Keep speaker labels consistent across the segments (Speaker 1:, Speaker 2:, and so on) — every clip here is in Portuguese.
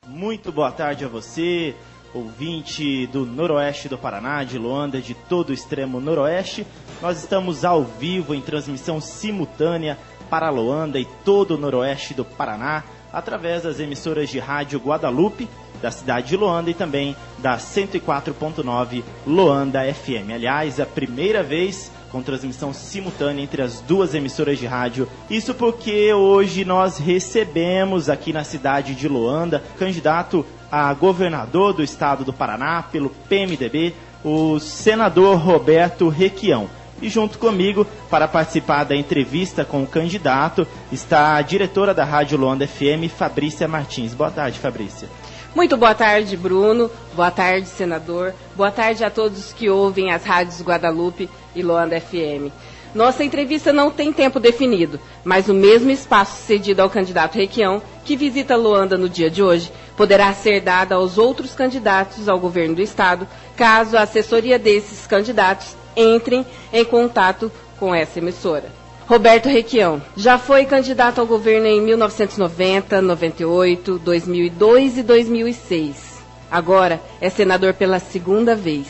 Speaker 1: Muito boa tarde a você, ouvinte do Noroeste do Paraná, de Loanda, de todo o extremo Noroeste. Nós estamos ao vivo em transmissão simultânea para Loanda e todo o Noroeste do Paraná, através das emissoras de rádio Guadalupe, da cidade de Loanda, e também da 104.9 Loanda FM. Aliás, a primeira vez com transmissão simultânea entre as duas emissoras de rádio. Isso porque hoje nós recebemos aqui na cidade de Loanda, candidato a governador do estado do Paraná pelo PMDB, o senador Roberto Requião. E junto comigo, para participar da entrevista com o candidato, está a diretora da Rádio Loanda FM, Fabrícia Martins. Boa tarde, Fabrícia.
Speaker 2: Muito boa tarde, Bruno. Boa tarde, senador. Boa tarde a todos que ouvem as rádios Guadalupe e Loanda FM. Nossa entrevista não tem tempo definido, mas o mesmo espaço cedido ao candidato Requião, que visita Loanda no dia de hoje, poderá ser dado aos outros candidatos ao governo do estado, caso a assessoria desses candidatos entrem em contato com essa emissora. Roberto Requião já foi candidato ao governo em 1990, 98, 2002 e 2006. Agora é senador pela segunda vez,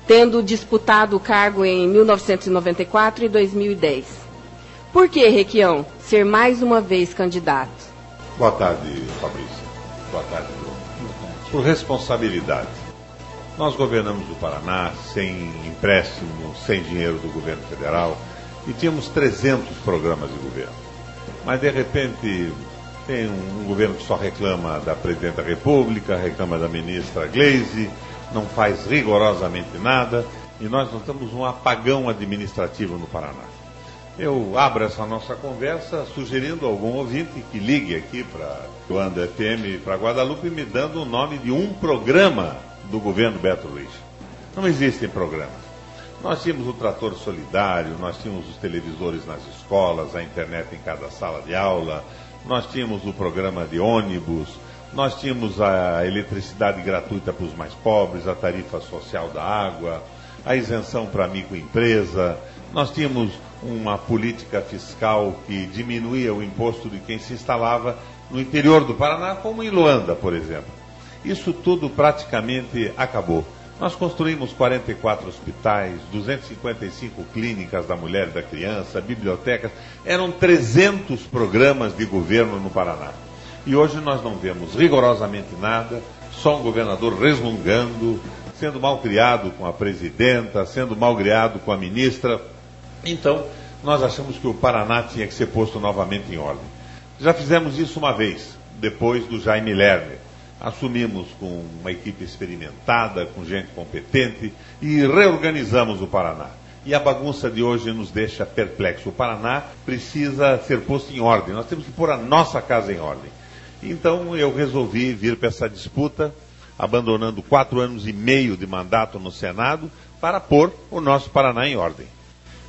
Speaker 2: tendo disputado o cargo em 1994 e 2010. Por que, Requião, ser mais uma vez candidato?
Speaker 3: Boa tarde, Fabrício. Boa tarde, Bruno. Por responsabilidade. Nós governamos o Paraná sem empréstimo, sem dinheiro do governo federal, e tínhamos 300 programas de governo. Mas, de repente, tem um governo que só reclama da Presidente da República, reclama da ministra Gleisi, não faz rigorosamente nada, e nós notamos um apagão administrativo no Paraná. Eu abro essa nossa conversa sugerindo a algum ouvinte que ligue aqui para Loanda FM, para Guadalupe, me dando o nome de um programa do governo Beto Luiz. Não existem programas. Nós tínhamos o trator solidário, nós tínhamos os televisores nas escolas, a internet em cada sala de aula, nós tínhamos o programa de ônibus, nós tínhamos a eletricidade gratuita para os mais pobres, a tarifa social da água, a isenção para microempresa, nós tínhamos uma política fiscal que diminuía o imposto de quem se instalava no interior do Paraná, como em Loanda, por exemplo. Isso tudo praticamente acabou. Nós construímos 44 hospitais, 255 clínicas da mulher e da criança, bibliotecas. Eram 300 programas de governo no Paraná. E hoje nós não vemos rigorosamente nada, só um governador resmungando, sendo mal criado com a presidenta, sendo mal criado com a ministra. Então, nós achamos que o Paraná tinha que ser posto novamente em ordem. Já fizemos isso uma vez, depois do Jaime Lerner. Assumimos com uma equipe experimentada, com gente competente, e reorganizamos o Paraná. E a bagunça de hoje nos deixa perplexos. O Paraná precisa ser posto em ordem. Nós temos que pôr a nossa casa em ordem. Então eu resolvi vir para essa disputa, abandonando 4 anos e meio de mandato no Senado, para pôr o nosso Paraná em ordem.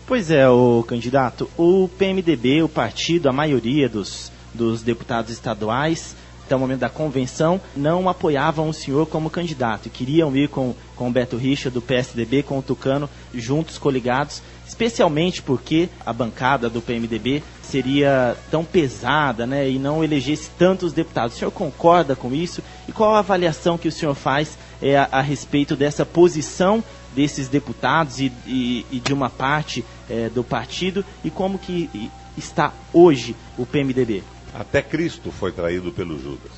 Speaker 1: Pois é, o candidato, o PMDB, o partido, a maioria dos deputados estaduais, até o momento da convenção, não apoiavam o senhor como candidato e queriam ir com o Beto Richa do PSDB, com o Tucano, juntos, coligados, especialmente porque a bancada do PMDB seria tão pesada, né, e não elegesse tantos deputados. O senhor concorda com isso? E qual a avaliação que o senhor faz a respeito dessa posição desses deputados e de uma parte do partido, e como que está hoje o PMDB?
Speaker 3: Até Cristo foi traído pelo Judas.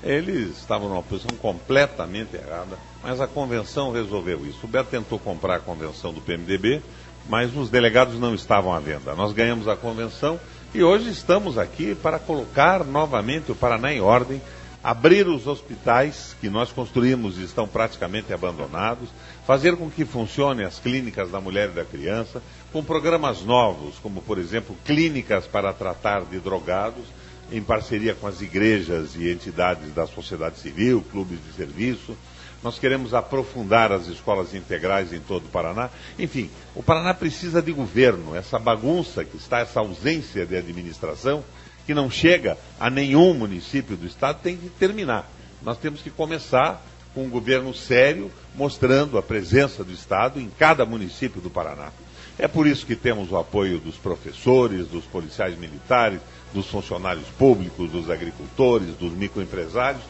Speaker 3: Eles estavam numa posição completamente errada, mas a convenção resolveu isso. O Beto tentou comprar a convenção do PMDB, mas os delegados não estavam à venda. Nós ganhamos a convenção e hoje estamos aqui para colocar novamente o Paraná em ordem, abrir os hospitais que nós construímos e estão praticamente abandonados, fazer com que funcionem as clínicas da mulher e da criança, com programas novos, como, por exemplo, clínicas para tratar de drogados, em parceria com as igrejas e entidades da sociedade civil, clubes de serviço. Nós queremos aprofundar as escolas integrais em todo o Paraná. Enfim, o Paraná precisa de governo. Essa bagunça que está, essa ausência de administração, que não chega a nenhum município do estado, tem que terminar. Nós temos que começar com um governo sério, mostrando a presença do estado em cada município do Paraná. É por isso que temos o apoio dos professores, dos policiais militares, dos funcionários públicos, dos agricultores, dos microempresários,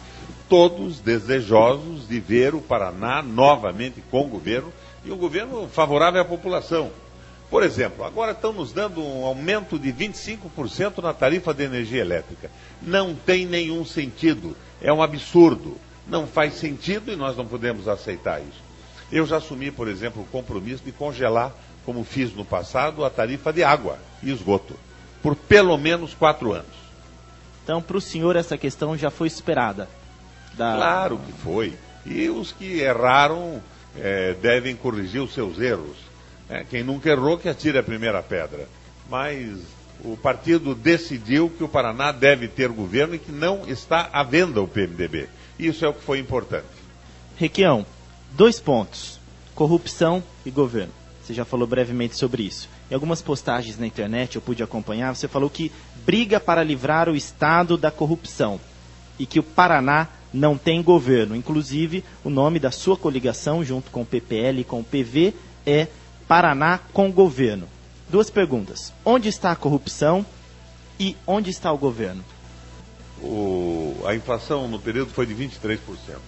Speaker 3: todos desejosos de ver o Paraná novamente com o governo, e um governo favorável à população. Por exemplo, agora estão nos dando um aumento de 25% na tarifa de energia elétrica. Não tem nenhum sentido, é um absurdo. Não faz sentido e nós não podemos aceitar isso. Eu já assumi, por exemplo, o compromisso de congelar, como fiz no passado, a tarifa de água e esgoto, por pelo menos 4 anos.
Speaker 1: Então, para o senhor, essa questão já foi superada?
Speaker 3: Claro que foi. E os que erraram devem corrigir os seus erros. Quem nunca errou, que atire a primeira pedra. Mas o partido decidiu que o Paraná deve ter governo e que não está à venda o PMDB. Isso é o que foi importante.
Speaker 1: Requião, 2 pontos: corrupção e governo. Você já falou brevemente sobre isso. Em algumas postagens na internet eu pude acompanhar, você falou que briga para livrar o Estado da corrupção e que o Paraná não tem governo. Inclusive, o nome da sua coligação, junto com o PPL e com o PV, é Paraná com Governo. 2 perguntas: onde está a corrupção e onde está o governo?
Speaker 3: A inflação no período foi de 23%.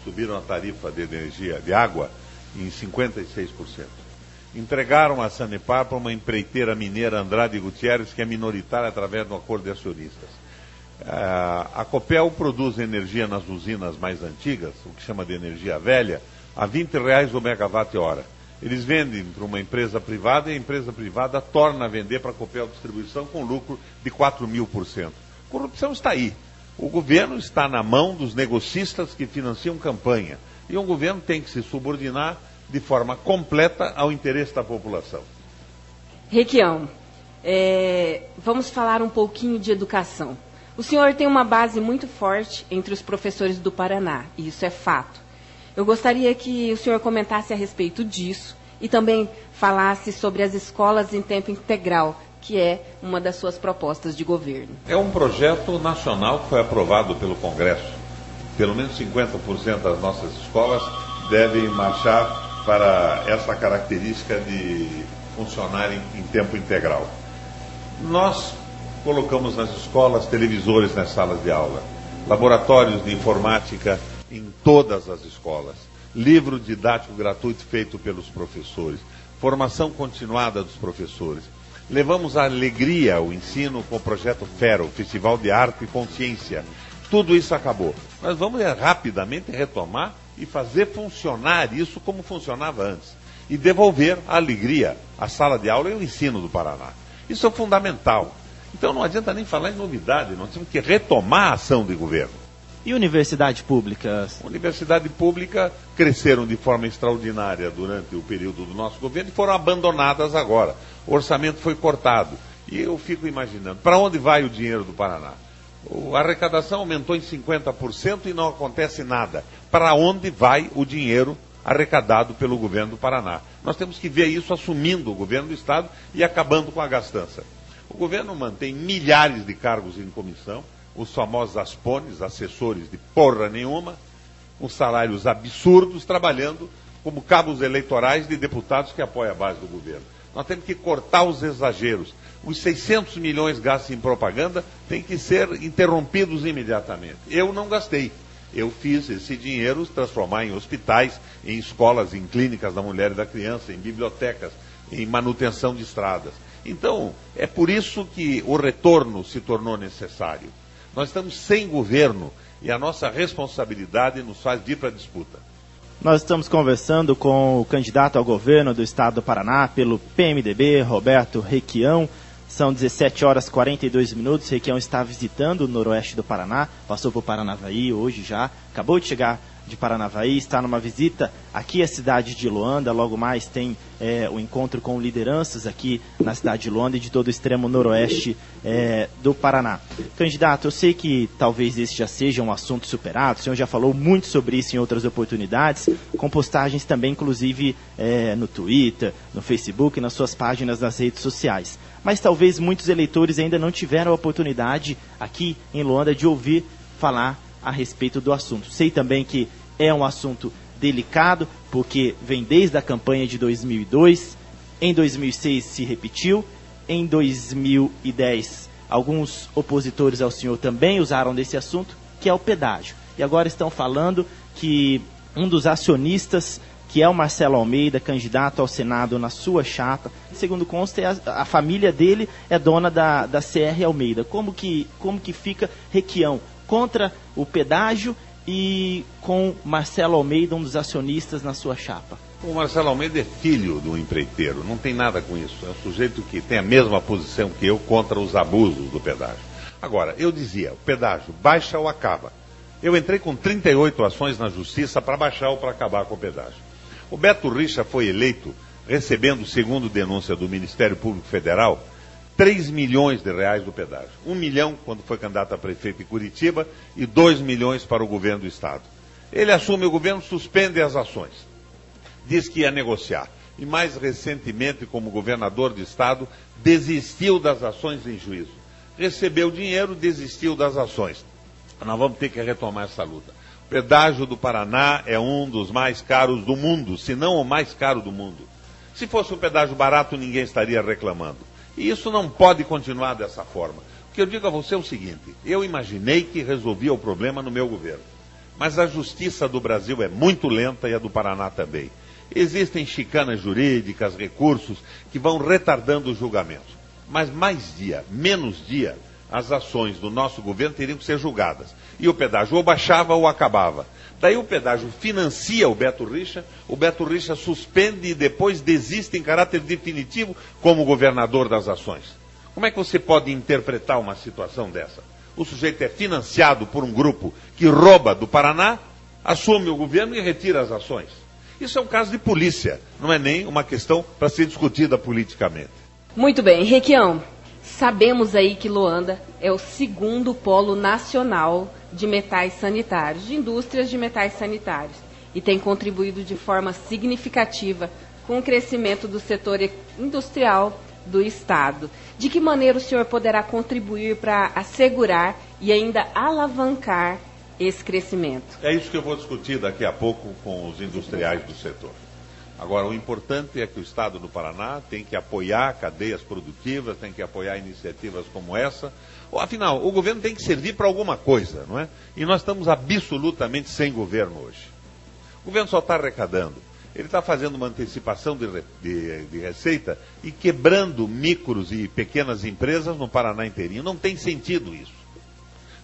Speaker 3: Subiram a tarifa de energia, de água, em 56%. Entregaram a Sanepar para uma empreiteira mineira, Andrade Gutierrez, que é minoritária através de um acordo de acionistas. A Copel produz energia nas usinas mais antigas, o que chama de energia velha, a R$20 o megawatt-hora. Eles vendem para uma empresa privada e a empresa privada torna a vender para a Copel Distribuição com lucro de 4.000%. Corrupção está aí. O governo está na mão dos negocistas que financiam campanha. E um governo tem que se subordinar de forma completa ao interesse da população.
Speaker 2: Requião, vamos falar um pouquinho de educação. O senhor tem uma base muito forte entre os professores do Paraná, e isso é fato. Eu gostaria que o senhor comentasse a respeito disso e também falasse sobre as escolas em tempo integral, que é uma das suas propostas de governo.
Speaker 3: É um projeto nacional que foi aprovado pelo Congresso. Pelo menos 50% das nossas escolas devem marchar para essa característica de funcionarem em tempo integral. Nós colocamos nas escolas televisores nas salas de aula, laboratórios de informática em todas as escolas, livro didático gratuito feito pelos professores, formação continuada dos professores. Levamos a alegria ao ensino com o projeto FERA, o Festival de Arte e Consciência. Tudo isso acabou. Nós vamos rapidamente retomar e fazer funcionar isso como funcionava antes. E devolver a alegria à sala de aula e ao ensino do Paraná. Isso é fundamental. Então não adianta nem falar em novidade, nós temos que retomar a ação de governo.
Speaker 1: E universidade pública?
Speaker 3: Universidade pública cresceram de forma extraordinária durante o período do nosso governo e foram abandonadas agora. O orçamento foi cortado. E eu fico imaginando, para onde vai o dinheiro do Paraná? A arrecadação aumentou em 50% e não acontece nada. Para onde vai o dinheiro arrecadado pelo governo do Paraná? Nós temos que ver isso assumindo o governo do Estado e acabando com a gastança. O governo mantém milhares de cargos em comissão, os famosos aspones, assessores de porra nenhuma, com salários absurdos, trabalhando como cabos eleitorais de deputados que apoiam a base do governo. Nós temos que cortar os exageros. Os 600 milhões gastos em propaganda têm que ser interrompidos imediatamente. Eu não gastei. Eu fiz esse dinheiro transformar em hospitais, em escolas, em clínicas da mulher e da criança, em bibliotecas, em manutenção de estradas. Então, é por isso que o retorno se tornou necessário. Nós estamos sem governo e a nossa responsabilidade nos faz ir para a disputa.
Speaker 1: Nós estamos conversando com o candidato ao governo do estado do Paraná pelo PMDB, Roberto Requião. São 17 horas e 42 minutos. Requião está visitando o noroeste do Paraná, passou por Paranavaí hoje já, acabou de chegar de Paranavaí, está numa visita aqui à cidade de Luanda. Logo mais tem o encontro com lideranças aqui na cidade de Luanda e de todo o extremo noroeste do Paraná. Candidato, eu sei que talvez esse já seja um assunto superado, o senhor já falou muito sobre isso em outras oportunidades, com postagens também, inclusive, no Twitter, no Facebook, nas suas páginas nas redes sociais. Mas talvez muitos eleitores ainda não tiveram a oportunidade aqui em Luanda de ouvir falar a respeito do assunto. Sei também que é um assunto delicado, porque vem desde a campanha de 2002, em 2006 se repetiu, em 2010 alguns opositores ao senhor também usaram desse assunto, que é o pedágio. e agora estão falando que um dos acionistas, que é o Marcelo Almeida, candidato ao Senado na sua chapa, segundo consta, a família dele é dona da CR Almeida. Como que fica Requião contra o pedágio e com Marcelo Almeida, um dos acionistas, na sua chapa?
Speaker 3: O Marcelo Almeida é filho do empreiteiro, não tem nada com isso. É um sujeito que tem a mesma posição que eu contra os abusos do pedágio. Agora, eu dizia, o pedágio baixa ou acaba. Eu entrei com 38 ações na justiça para baixar ou para acabar com o pedágio. O Beto Richa foi eleito recebendo, segundo denúncia do Ministério Público Federal, 3 milhões de reais do pedágio. 1 milhão quando foi candidato a prefeito em Curitiba e 2 milhões para o governo do estado. Ele assume o governo, suspende as ações. Diz que ia negociar. E mais recentemente, como governador de estado, desistiu das ações em juízo. Recebeu dinheiro, desistiu das ações. Nós vamos ter que retomar essa luta. O pedágio do Paraná é um dos mais caros do mundo, se não o mais caro do mundo. Se fosse um pedágio barato, ninguém estaria reclamando. E isso não pode continuar dessa forma. O que eu digo a você é o seguinte, eu imaginei que resolvia o problema no meu governo. Mas a justiça do Brasil é muito lenta e a do Paraná também. Existem chicanas jurídicas, recursos que vão retardando os julgamentos. Mas mais dia, menos dia, as ações do nosso governo teriam que ser julgadas. E o pedágio ou baixava ou acabava. Daí o pedágio financia o Beto Richa suspende e depois desiste em caráter definitivo como governador das ações. Como é que você pode interpretar uma situação dessa? O sujeito é financiado por um grupo que rouba do Paraná, assume o governo e retira as ações. Isso é um caso de polícia, não é nem uma questão para ser discutida politicamente.
Speaker 2: Muito bem, Requião. Sabemos aí que Loanda é o segundo polo nacional de metais sanitários, de indústrias de metais sanitários, e tem contribuído de forma significativa com o crescimento do setor industrial do Estado. De que maneira o senhor poderá contribuir para assegurar e ainda alavancar esse crescimento?
Speaker 3: É isso que eu vou discutir daqui a pouco com os industriais do setor. Agora, o importante é que o Estado do Paraná tem que apoiar cadeias produtivas, tem que apoiar iniciativas como essa. Afinal, o governo tem que servir para alguma coisa, não é? E nós estamos absolutamente sem governo hoje. O governo só está arrecadando. Ele está fazendo uma antecipação de receita e quebrando micros e pequenas empresas no Paraná inteirinho. Não tem sentido isso.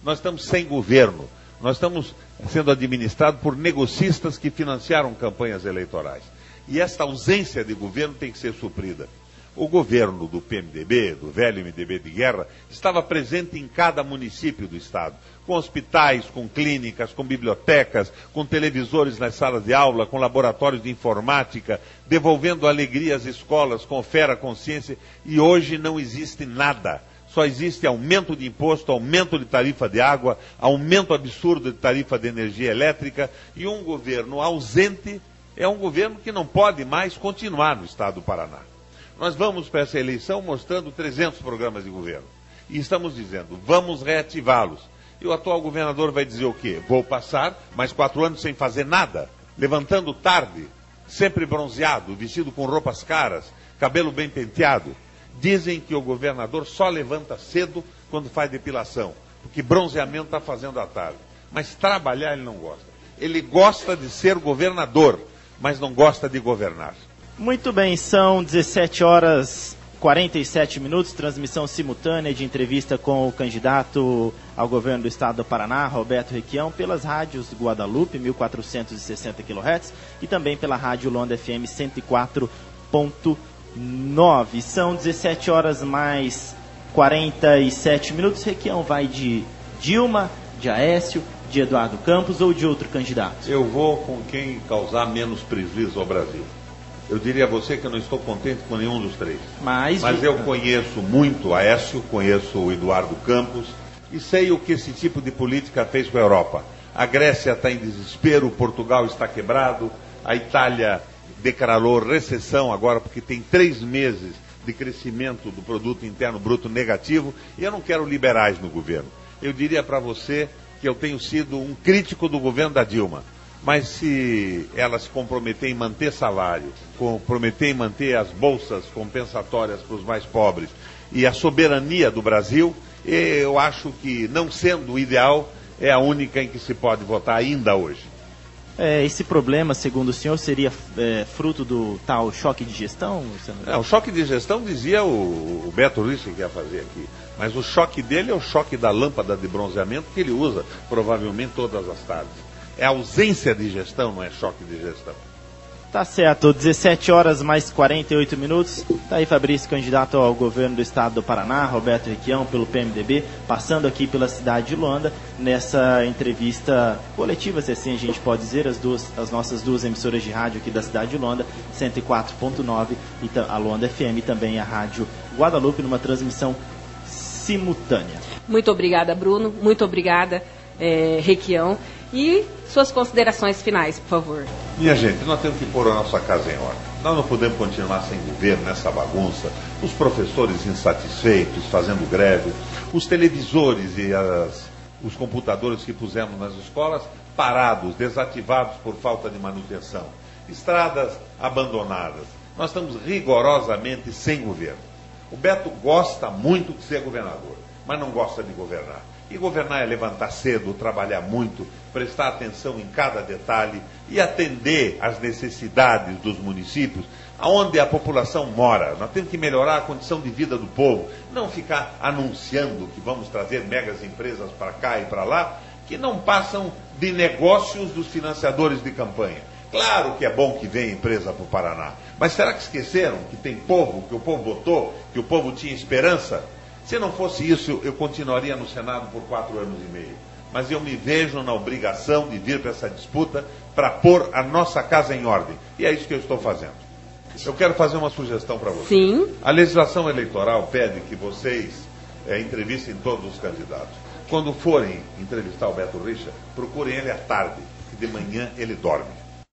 Speaker 3: Nós estamos sem governo. Nós estamos sendo administrados por negocistas que financiaram campanhas eleitorais. E esta ausência de governo tem que ser suprida. O governo do PMDB, do velho MDB de guerra, estava presente em cada município do estado, com hospitais, com clínicas, com bibliotecas, com televisores nas salas de aula, com laboratórios de informática, devolvendo alegria às escolas, com fé à consciência, e hoje não existe nada. Só existe aumento de imposto, aumento de tarifa de água, aumento absurdo de tarifa de energia elétrica, e um governo ausente é um governo que não pode mais continuar no estado do Paraná. Nós vamos para essa eleição mostrando 300 programas de governo. E estamos dizendo, vamos reativá-los. E o atual governador vai dizer o quê? Vou passar mais 4 anos sem fazer nada, levantando tarde, sempre bronzeado, vestido com roupas caras, cabelo bem penteado. Dizem que o governador só levanta cedo quando faz depilação, porque bronzeamento está fazendo à tarde. Mas trabalhar ele não gosta. Ele gosta de ser governador, mas não gosta de governar.
Speaker 1: Muito bem, são 17 horas 47 minutos, transmissão simultânea de entrevista com o candidato ao governo do estado do Paraná, Roberto Requião, pelas rádios Guadalupe, 1460 kHz, e também pela rádio Loanda FM 104.9. São 17 horas mais 47 minutos. Requião vai de Dilma, de Aécio, de Eduardo Campos ou de outro candidato?
Speaker 3: Eu vou com quem causar menos prejuízo ao Brasil. Eu diria a você que eu não estou contente com nenhum dos três. Mas eu conheço muito Aécio, conheço o Eduardo Campos e sei o que esse tipo de política fez com a Europa. A Grécia está em desespero, Portugal está quebrado, a Itália declarou recessão agora porque tem 3 meses de crescimento do produto interno bruto negativo e eu não quero liberais no governo. Eu diria para você que eu tenho sido um crítico do governo da Dilma. Mas se ela se comprometer em manter salário, comprometer em manter as bolsas compensatórias para os mais pobres e a soberania do Brasil, eu acho que, não sendo o ideal, é a única em que se pode votar ainda hoje.
Speaker 1: Esse problema, segundo o senhor, seria fruto do tal choque de gestão, senador?
Speaker 3: O choque de gestão dizia o Beto Richa que ia fazer aqui. Mas o choque dele é o choque da lâmpada de bronzeamento que ele usa provavelmente todas as tardes. É ausência de gestão, não é choque de gestão.
Speaker 1: Tá certo, 17 horas mais 48 minutos. Tá aí Fabrício, candidato ao governo do estado do Paraná, Roberto Requião, pelo PMDB, passando aqui pela cidade de Luanda, nessa entrevista coletiva, se assim a gente pode dizer, as nossas duas emissoras de rádio aqui da cidade de Luanda, 104.9 e a Luanda FM, e também a Rádio Guadalupe, numa transmissão simultânea.
Speaker 2: Muito obrigada, Bruno. Muito obrigada, Requião. E suas considerações finais, por favor.
Speaker 3: Minha gente, nós temos que pôr a nossa casa em ordem. Nós não podemos continuar sem governo nessa bagunça. Os professores insatisfeitos, fazendo greve, os televisores e os computadores que pusemos nas escolas parados, desativados por falta de manutenção. Estradas abandonadas. Nós estamos rigorosamente sem governo. O Beto gosta muito de ser governador, mas não gosta de governar. E governar é levantar cedo, trabalhar muito, prestar atenção em cada detalhe e atender às necessidades dos municípios, onde a população mora. Nós temos que melhorar a condição de vida do povo, não ficar anunciando que vamos trazer megas empresas para cá e para lá, que não passam de negócios dos financiadores de campanha. Claro que é bom que venha empresa para o Paraná, mas será que esqueceram que tem povo, que o povo votou, que o povo tinha esperança? Se não fosse isso, eu continuaria no Senado por 4 anos e meio. Mas eu me vejo na obrigação de vir para essa disputa para pôr a nossa casa em ordem. E é isso que eu estou fazendo. Eu quero fazer uma sugestão para vocês.
Speaker 2: Sim.
Speaker 3: A legislação eleitoral pede que vocês entrevistem todos os candidatos. Quando forem entrevistar o Beto Richa, procurem ele à tarde, que de manhã ele dorme.